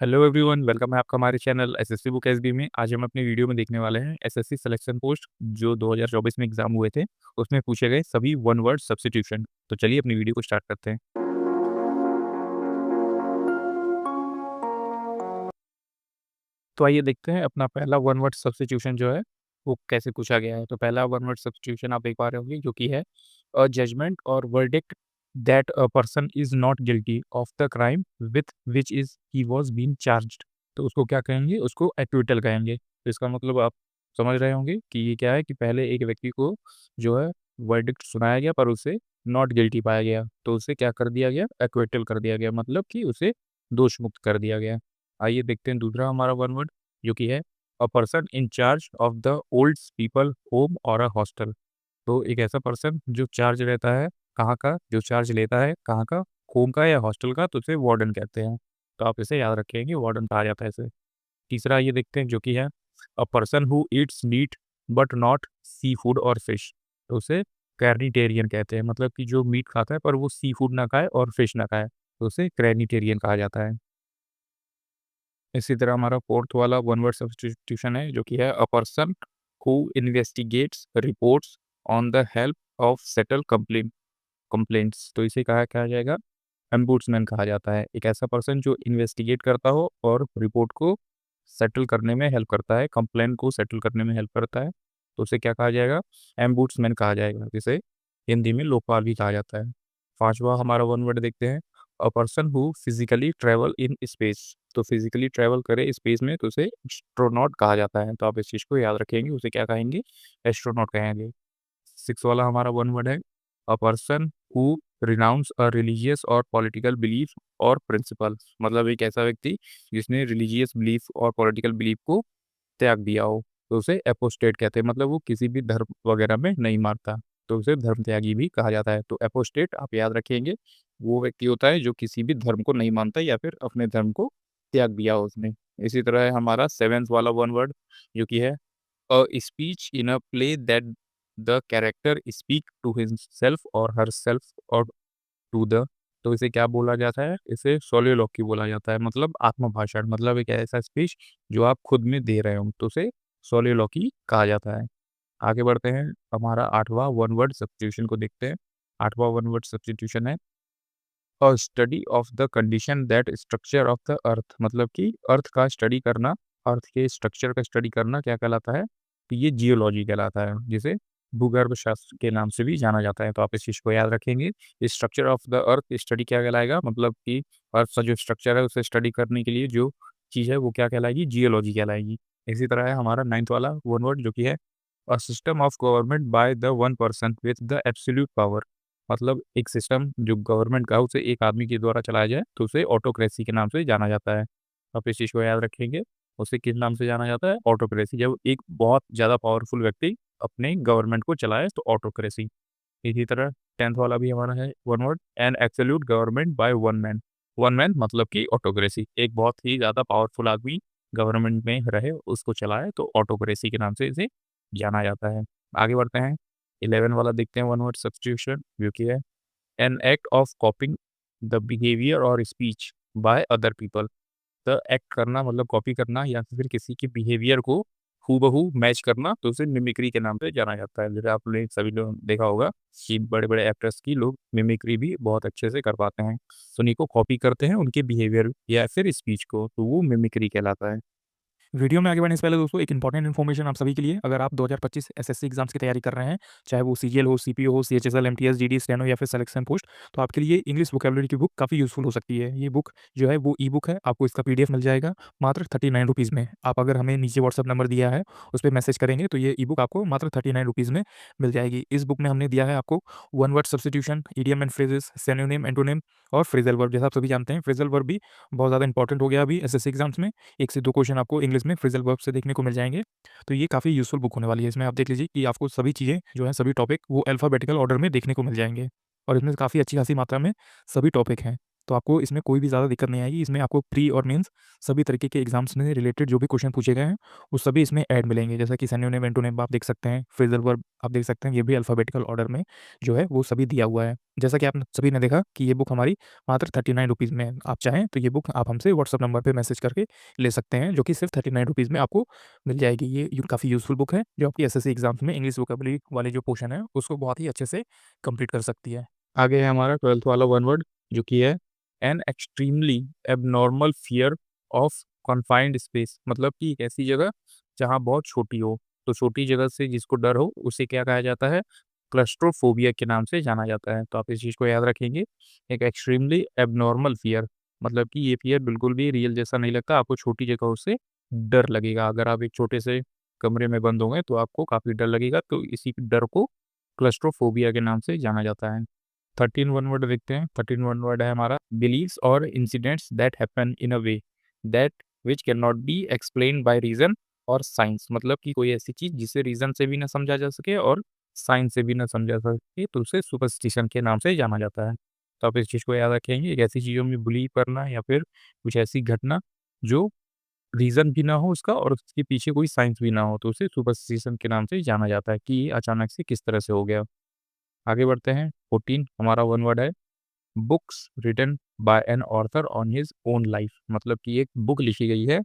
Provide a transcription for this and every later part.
Hello everyone, welcome है आपका हमारे चैनल एसएससी बुक एसबी में। आज हम अपनी वीडियो में देखने वाले हैं एसएससी सिलेक्शन पोस्ट जो 2024 में एग्जाम हुए थे, उसमें पूछे गए सभी वन वर्ड सब्स्टिट्यूशन। तो चलिए अपनी वीडियो को स्टार्ट करते हैं। तो आइए देखते हैं अपना पहला वन वर्ड सब्स्टिट्यूशन जो है वो कैसे पूछा गया है। तो पहला वन वर्ड सब्स्टिट्यूशन आप देख पा रहे होंगे, जो कि है अ जजमेंट और verdict that a person is not guilty of the crime with which is he was being charged. तो उसको क्या कहेंगे? उसको एक्विटल कहेंगे। तो इसका मतलब आप समझ रहे होंगे कि ये क्या है कि पहले एक व्यक्ति को जो है वर्डिक्ट सुनाया गया, पर उसे नॉट गिल्टी पाया गया, तो उसे क्या कर दिया गया? एक्विटल कर दिया गया, मतलब कि उसे दोष मुक्त कर दिया गया। आइए देखते हैं दूसरा हमारा वन वर्ड, जो कि है a person in charge of the old people home और अ हॉस्टल। तो एक ऐसा पर्सन जो चार्ज रहता है, कहाँ का? जो चार्ज लेता है कहाँ का? होम का या हॉस्टल का, तो उसे वार्डन कहते हैं। तो आप इसे याद रखेंगे, वार्डन कहा जाता है इसे। तीसरा ये देखते हैं, जो कि है a person who eats meat but not seafood और फिश। तो उसे कैर्निटेरियन कहते हैं, मतलब कि जो मीट खाता है पर वो सी फूड ना खाए और फिश ना खाए, तो उसे क्रैनिटेरियन कहा जाता है। इसी तरह हमारा फोर्थ वाला वन वर्ड सब्स्टिट्यूशन है, जो कि है a person who investigates reports on the help of settle complaints. तो इसे कहा जाएगा? एम्बुड्समैन कहा जाता है। एक ऐसा पर्सन जो इन्वेस्टिगेट करता हो और रिपोर्ट को सेटल करने में हेल्प करता है, कंप्लेंट को सेटल करने में हेल्प करता है, तो उसे क्या कहा जाएगा? एम्बुड्समैन कहा जाएगा, जिसे हिंदी में लोकपाल भी कहा जाता है। पांचवा हमारा वन वर्ड देखते हैं, अ person who physically travel in space. तो फिजिकली ट्रेवल करे स्पेस में, तो उसे एस्ट्रोनॉट कहा जाता है। तो आप इस चीज़ को याद रखेंगे, उसे क्या कहेंगे? एस्ट्रोनॉट कहेंगे। सिक्स वाला हमारा वन वर्ड है, a person who renounce a religious और पॉलिटिकल बिलीफ और प्रिंसिपल। मतलब एक ऐसा व्यक्ति जिसने रिलीजियस बिलीफ और पॉलिटिकल बिलीफ को त्याग दिया हो, तो उसे एपोस्टेट कहते हैं। मतलब वो किसी भी धर्म वगैरह में नहीं मानता, तो उसे धर्म त्यागी भी कहा जाता है। तो एपोस्टेट आप याद रखेंगे, वो व्यक्ति होता है जो किसी भी धर्म को नहीं मानता या फिर अपने धर्म को त्याग दिया हो उसने। इसी तरह है हमारा सेवेंथ वाला वन वर्ड, जो कि है a speech in a play that the character speak to himself और हरसेल्फ और टू द। तो इसे क्या बोला जाता है? इसे सोलिलोक्य बोला जाता है, मतलब आत्मभाषण। मतलब एक ऐसा स्पीच जो आप खुद में दे रहे हो, तो उसे सोलिलोक्य कहा जाता है। आगे बढ़ते हैं, हमारा आठवां वन वर्ड सब्स्टिट्यूशन को देखते हैं। आठवां वन वर्ड सब्स्टिट्यूशन है अ study of the condition that structure of the earth. मतलब कि अर्थ का स्टडी करना, अर्थ के स्ट्रक्चर का स्टडी करना क्या कहलाता है? तो ये जियोलॉजी कहलाता है, जिसे भूगर्भ शास्त्र के नाम से भी जाना जाता है। तो आप इस चीज़ को याद रखेंगे। Structure of the earth study क्या कहलाएगा? मतलब कि अर्थ का जो स्ट्रक्चर है उसे स्टडी करने के लिए जो चीज़ है वो क्या कहलाएगी? जियोलॉजी कहलाएगी। इसी तरह है हमारा नाइन्थ वाला वन वर्ड, जो कि है a system of government by the one person with the absolute power. मतलब एक सिस्टम जो गवर्नमेंट का उसे एक आदमी के द्वारा चलाया जाए, तो उसे ऑटोक्रेसी के नाम से जाना जाता है। आप इस चीज़ को याद रखेंगे, उसे किस नाम से जाना जाता है? ऑटोक्रेसी। जब एक बहुत ज़्यादा पावरफुल व्यक्ति अपने गवर्नमेंट को चलाए, तो ऑटोक्रेसी। इसी तरह 10th वाला भी हमारा है one word, an absolute government by one man. One man मतलब कि ऑटोक्रेसी, एक बहुत ही ज़्यादा पावरफुल आदमी गवर्नमेंट में रहे, उसको चलाए, तो ऑटोक्रेसी के नाम से इसे जाना जाता है। आगे बढ़ते हैं, 11 वाला देखते हैं वन वर्ड सब्स्टिट्यूशन, जो कि है an act of copying the behaviour और speech by other people. The act करना मतलब कॉपी करना या फिर किसी के बिहेवियर को हूबहू मैच करना, तो उसे मिमिक्री के नाम से जाना जाता है। जैसे आपने सभी लोग देखा होगा कि बड़े-बड़े एक्टर्स की लोग मिमिक्री भी बहुत अच्छे से कर पाते हैं। तो उन्हीं को कॉपी करते हैं, उनके बिहेवियर या फिर स्पीच को, तो वो मिमिक्री कहलाता है। वीडियो में आगे बढ़ने से पहले दोस्तों एक इंपॉर्टेंट इन्फॉर्मेशन आप सभी के लिए। अगर आप 2025 एसएससी एग्जाम्स की तैयारी कर रहे हैं, चाहे वो सीजीएल हो, सीपीओ हो, सीएचएसएल, एमटीएस, जीडी, स्टेनो या फिर सिलेक्शन पोस्ट, तो आपके लिए इंग्लिश वोकेबलरी की बुक काफ़ी यूज़फुल हो सकती है। ये बुक जो है वो ई-बुक है, आपको इसका पीडीएफ मिल जाएगा मात्र 39 रुपीज़ में। आप अगर हमें नीचे व्हाट्सएप नंबर दिया है, उस पे मैसेज करेंगे तो ये ई-बुक आपको मात्र 39 रुपीज़ में मिल जाएगी। इस बुक में हमने दिया है आपको one word substitution, idiom and phrases, synonym, antonym और फ्रेजल वर्ब। जैसा आप सभी जानते हैं, फ्रेजल वर्ब भी बहुत ज़्यादा इंपॉर्टेंट हो गया अभी एसएससी एग्जाम्स में। 1 से 2 क्वेश्चन आपको इंग्लिश में फ्रेजल वर्ब से देखने को मिल जाएँगे। तो ये काफ़ी यूज़फुल बुक होने वाली है। इसमें आप देख लीजिए कि आपको सभी चीज़ें जो हैं, सभी टॉपिक वो अल्फ़ाबेटिकल ऑर्डर में देखने को मिल जाएँगे और इसमें काफ़ी अच्छी खासी मात्रा में सभी टॉपिक हैं। तो आपको इसमें कोई भी ज़्यादा दिक्कत नहीं आएगी। इसमें आपको प्री और मेंस सभी तरीके के एग्ज़ाम्स से रिलेटेड जो भी क्वेश्चन पूछे गए हैं, वो सभी इसमें ऐड मिलेंगे। जैसा कि सिनोनिम, एंटोनिम आप देख सकते हैं, फ्रेज़ल वर्ब आप देख सकते हैं, ये भी अल्फ़ाबेटिकल ऑर्डर में जो है वो सभी दिया हुआ है। जैसा कि आप सभी ने देखा कि ये बुक हमारी मात्र 39 रुपीज़ में है। आप चाहें तो ये बुक आप हमसे व्हाट्सएप नंबर पे मैसेज करके ले सकते हैं, जो कि सिर्फ़ 39 रुपीज़ में आपको मिल जाएगी। ये काफ़ी यूज़फुल बुक है, जो आपकी एसएससी एग्ज़ाम्स में इंग्लिश वोकैब्युलरी वाले जो पोर्शन है, उसको बहुत ही अच्छे से कंप्लीट कर सकती है। आगे है हमारा 12th वाला वन वर्ड जो कि है an extremely abnormal fear of confined space, मतलब कि एक ऐसी जगह जहाँ बहुत छोटी हो, तो छोटी जगह से जिसको डर हो उसे क्या कहा जाता है? क्लस्ट्रोफोबिया के नाम से जाना जाता है। तो आप इस चीज़ को याद रखेंगे। एक एक्सट्रीमली एबनॉर्मल फियर मतलब कि ये फियर बिल्कुल भी रियल जैसा नहीं लगता, आपको छोटी जगहों से डर लगेगा। अगर आप एक छोटे से कमरे में बंद होंगे तो आपको काफ़ी डर लगेगा, तो इसी डर को क्लस्ट्रोफोबिया के नाम से जाना जाता है। 13 वन वर्ड देखते हैं। 13 वन वर्ड है हमारा बिलीव्स और incidents that happen in a way that which can not be explained by reason और साइंस, मतलब कि कोई ऐसी चीज़ जिसे रीज़न से भी ना समझा जा सके और साइंस से भी ना समझा जा सके, तो उसे सुपरस्टिशन के नाम से जाना जाता है। तो आप इस चीज़ को याद रखेंगे, एक ऐसी चीज़ों में बिलीव करना या फिर कुछ ऐसी घटना जो रीज़न भी ना हो उसका और उसके पीछे कोई साइंस भी ना हो, तो उसे सुपरस्टिशन के नाम से जाना जाता है कि ये अचानक से किस तरह से हो गया। आगे बढ़ते हैं। 14 हमारा वन वर्ड है books written by an author on his own life, मतलब कि एक बुक लिखी गई है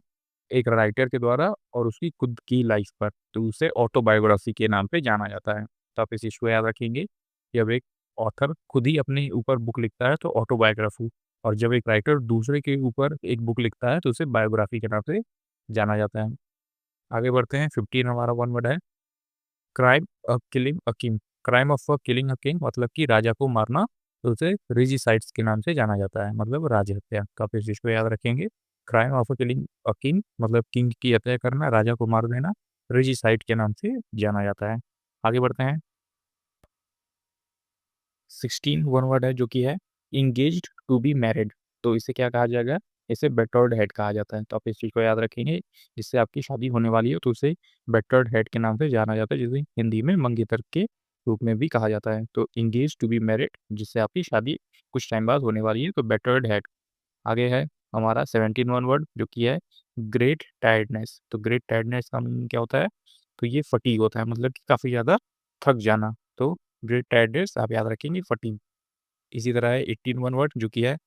एक राइटर के द्वारा और उसकी खुद की लाइफ पर, तो उसे ऑटोबायोग्राफी के नाम पे जाना जाता है। तो आप इस चीज़ को याद रखेंगे। जब एक ऑथर खुद ही अपने ऊपर बुक लिखता है तो ऑटोबायोग्राफी, और जब एक राइटर दूसरे के ऊपर एक बुक लिखता है तो उसे बायोग्राफी के नाम से जाना जाता है। आगे बढ़ते हैं। 15 हमारा वन वर्ड है crime of killing a king, crime of killing a king मतलब कि राजा को मारना, तो उसे रेजिसाइड्स के नाम से जाना जाता है, मतलब राज्य हत्या। तो आप इस चीज़ को याद रखेंगे। Crime of killing a king मतलब किंग की हत्या करना, राजा को मार देना, रेजिसाइड के नाम से जाना जाता है। आगे बढ़ते हैं। 16 वन वर्ड है जो कि है इंगेज्ड टू बी मैरिड, तो इसे क्या कहा जाएगा? इसे बेटर्ड हेड कहा जाता है। तो आप इस चीज़ को याद रखेंगे, जिससे आपकी शादी होने वाली है तो उसे बेटर्ड हेड के नाम से जाना जाता है, जिसे हिंदी में मंगेतर के रूप में भी कहा जाता है। तो इंगेज्ड टू बी मैरिड जिससे आपकी शादी कुछ टाइम बाद होने वाली है, तो बेटर्ड हेड। आगे है हमारा 17 वन वर्ड जो कि है ग्रेट टायर्डनेस, तो ग्रेट टायर्डनेस का मीनिंग क्या होता है? तो ये फटीग होता है, मतलब कि काफ़ी ज़्यादा थक जाना, तो ग्रेट टायर्डनेस आप याद रखेंगे फटीग। इसी तरह है 18 वन वर्ड जो कि है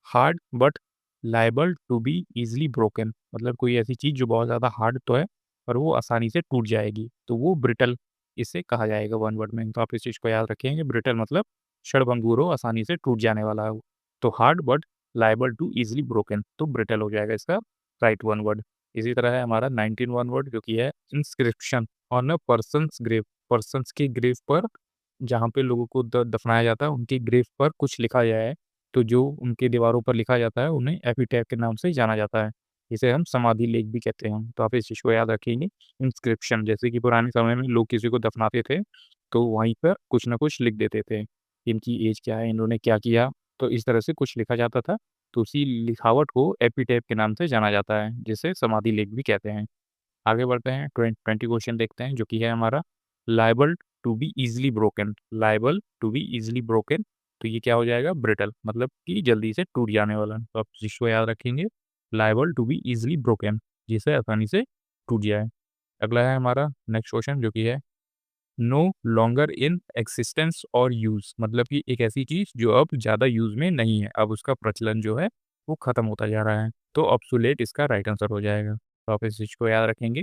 hard but liable to be easily broken, मतलब कोई ऐसी चीज़ जो बहुत ज़्यादा हार्ड तो है पर वो आसानी से टूट जाएगी, तो वो ब्रिटल इसे कहा जाएगा वन वर्ड में। तो आप इस चीज़ को याद रखेंगे, ब्रिटल मतलब क्षणभंगुर हो, आसानी से टूट जाने वाला हो। तो hard but liable to easily broken, तो ब्रिटल हो जाएगा इसका राइट वन वर्ड। इसी तरह है हमारा 19 वन वर्ड जो कि है inscription on a person's grave, person's की ग्रेव पर जहाँ पे लोगों को दफनाया जाता है उनकी ग्रेव पर कुछ लिखा गया है, तो जो उनकी दीवारों पर लिखा जाता है उन्हें एपिटैफ के नाम से जाना जाता है। इसे हम समाधि लेख भी कहते हैं। तो आप इस चीज़ को याद रखेंगे। इंस्क्रिप्शन जैसे कि पुराने समय में लोग किसी को दफनाते थे, तो वहीं पर कुछ न कुछ लिख देते थे। इनकी एज क्या है, इन्होंने क्या किया, तो इस तरह से कुछ लिखा जाता था। तो उसी लिखावट को एपिटैफ के नाम से जाना जाता है, जिसे समाधि लेख भी कहते हैं। आगे बढ़ते हैं। 20 क्वेश्चन देखते हैं जो कि है हमारा liable to be easily broken, liable to be easily broken, तो ये क्या हो जाएगा? ब्रिटल, मतलब कि जल्दी से टूट जाने वाला। तो आप इसको याद रखेंगे, liable to be easily broken, जिसे आसानी से टूट जाए। अगला है हमारा नेक्स्ट क्वेश्चन जो कि है नो लॉन्गर इन एक्सिस्टेंस और यूज़, मतलब कि एक ऐसी चीज़ जो अब ज़्यादा यूज़ में नहीं है, अब उसका प्रचलन जो है वो ख़त्म होता जा रहा है, तो ऑब्सोलेट इसका राइट आंसर हो जाएगा। तो आप इस चीज़ को याद रखेंगे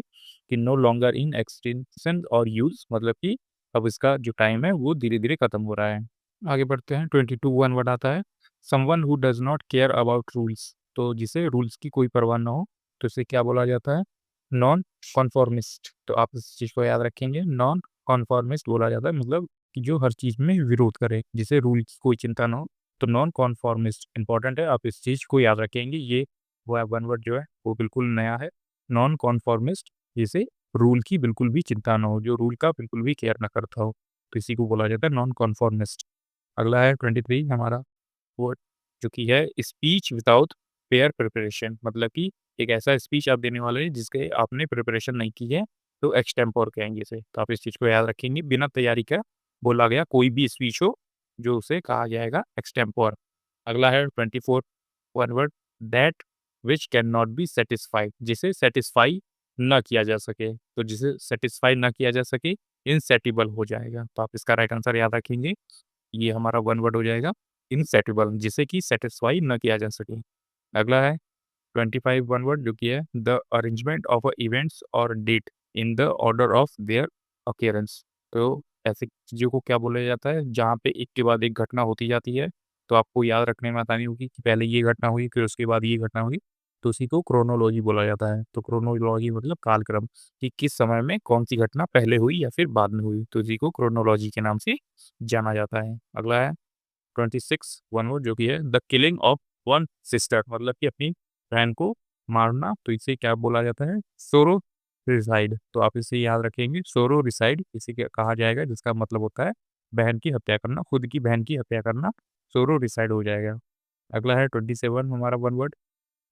कि नो लॉन्गर इन एक्सटेंशन और यूज़ मतलब कि अब इसका जो टाइम है वो धीरे-धीरे ख़त्म हो रहा है। आगे बढ़ते हैं। 22 वन वर्ड आता है someone who does not care about rules, तो जिसे रूल्स की कोई परवाह ना हो, तो इसे क्या बोला जाता है? Non conformist. तो आप इस चीज़ को याद रखेंगे, नॉन कॉन्फॉर्मिस्ट बोला जाता है, मतलब कि जो हर चीज़ में विरोध करे, जिसे रूल की कोई चिंता ना हो, तो नॉन कॉन्फॉर्मिस्ट इंपॉर्टेंट है, आप इस चीज़ को याद रखेंगे। ये वो वन वर्ड जो है वो बिल्कुल नया है, नॉन कॉन्फॉर्मिस्ट, जिसे रूल की बिल्कुल भी चिंता ना हो, जो रूल का बिल्कुल भी केयर ना करता हो, तो इसी को बोला जाता है नॉन कॉन्फॉर्मिस्ट। अगला है 23 हमारा वर्ड जो कि है स्पीच विदाउट फेयर प्रिपरेशन, मतलब कि एक ऐसा स्पीच आप देने वाले हैं जिसके आपने प्रिपरेशन नहीं की है, तो एक्सटेम्पोर कहेंगे इसे। तो आप इस चीज़ को याद रखेंगे, बिना तैयारी का बोला गया कोई भी स्पीच हो जो उसे कहा जाएगा एक्सटेम्पोर। अगला है 24 one word that which can not be satisfied, जिसे सेटिस्फाई ना किया जा सके। तो जिसे सेटिस्फाई ना किया जा सके इनसेटिबल हो जाएगा। तो आप इसका राइट आंसर याद रखेंगे, ये हमारा वन वर्ड हो जाएगा इनसेटिबल, जिसे कि सेटिस्फाई ना किया जा सके। अगला है 25 वन वर्ड जो कि है द अरेंजमेंट ऑफ इवेंट्स और date in the order of their occurrence. तो ऐसी चीज़ों को क्या बोला जाता है जहाँ पे एक के बाद एक घटना होती जाती है, तो आपको याद रखने में आसानी होगी कि पहले ये घटना हुई फिर उसके बाद ये घटना हुई, तो उसी को क्रोनोलॉजी बोला जाता है। तो क्रोनोलॉजी मतलब कालक्रम, कि किस समय में कौन सी घटना पहले हुई या फिर बाद में हुई, तो इसी को क्रोनोलॉजी के नाम से जाना जाता है। अगला है 26 वन वर्ड जो कि है the killing of one sister, मतलब कि अपनी बहन को मारना, तो इसे क्या बोला जाता है सोरो रिसाइड। तो आप इसे याद रखेंगे, सोरो रिसाइड इसे क्या कहा जाएगा, जिसका मतलब होता है बहन की हत्या करना, खुद की बहन की हत्या करना, सोरो रिसाइड हो जाएगा। अगला है 27 हमारा वन वर्ड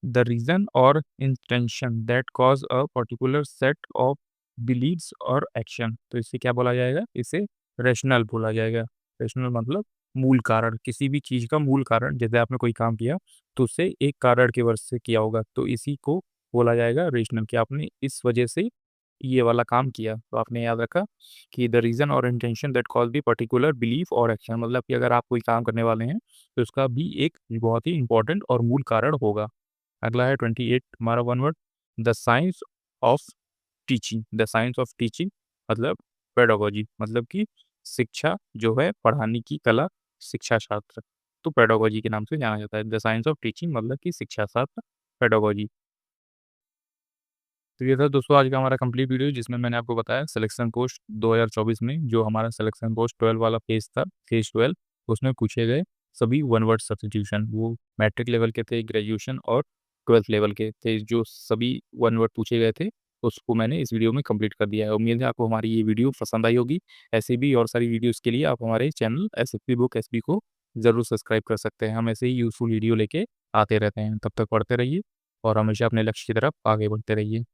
द रीजन और intention that cause a particular set of beliefs और एक्शन। तो इसे क्या बोला जाएगा, इसे रैशनल बोला जाएगा। रैशनल मतलब मूल कारण, किसी भी चीज़ का मूल कारण, जैसे आपने कोई काम किया तो उसे एक कारण की वजह से किया होगा, तो इसी को बोला जाएगा रेशनल, कि आपने इस वजह से ये वाला काम किया। तो आपने याद रखा कि द रीज़न और intention that cause the particular belief और एक्शन, मतलब कि अगर आप कोई काम करने वाले हैं, तो उसका भी एक बहुत ही इम्पोर्टेंट और मूल कारण होगा। अगला है 28 हमारा one word the science of teaching. The science of teaching मतलब पेडागोजी, मतलब कि शिक्षा जो है पढ़ाने की कला, शिक्षा शास्त्र, तो पेडागोजी के नाम से जाना जाता है। द साइंस ऑफ टीचिंग मतलब कि शिक्षा शास्त्र, पेडागोजी। तो ये था दोस्तों आज का हमारा कंप्लीट वीडियो, जिसमें मैंने आपको बताया सिलेक्शन पोस्ट 2024 में जो हमारा सिलेक्शन पोस्ट 12 वाला फेज था, फेज 12, उसमें पूछे गए सभी वन वर्ड सब्स्टिट्यूशन, वो मैट्रिक लेवल के थे, ग्रेजुएशन और 12th लेवल के थे, जो सभी वन वर्ड पूछे गए थे, उसको मैंने इस वीडियो में कंप्लीट कर दिया है। उम्मीद है आपको हमारी ये वीडियो पसंद आई होगी। ऐसे भी और सारी वीडियोज़ के लिए आप हमारे चैनल एसएसबी बुक एसबी को ज़रूर सब्सक्राइब कर सकते हैं। हम ऐसे ही यूज़फुल वीडियो लेके आते रहते हैं। तब तक पढ़ते रहिए और हमेशा अपने लक्ष्य की तरफ आगे बढ़ते रहिए।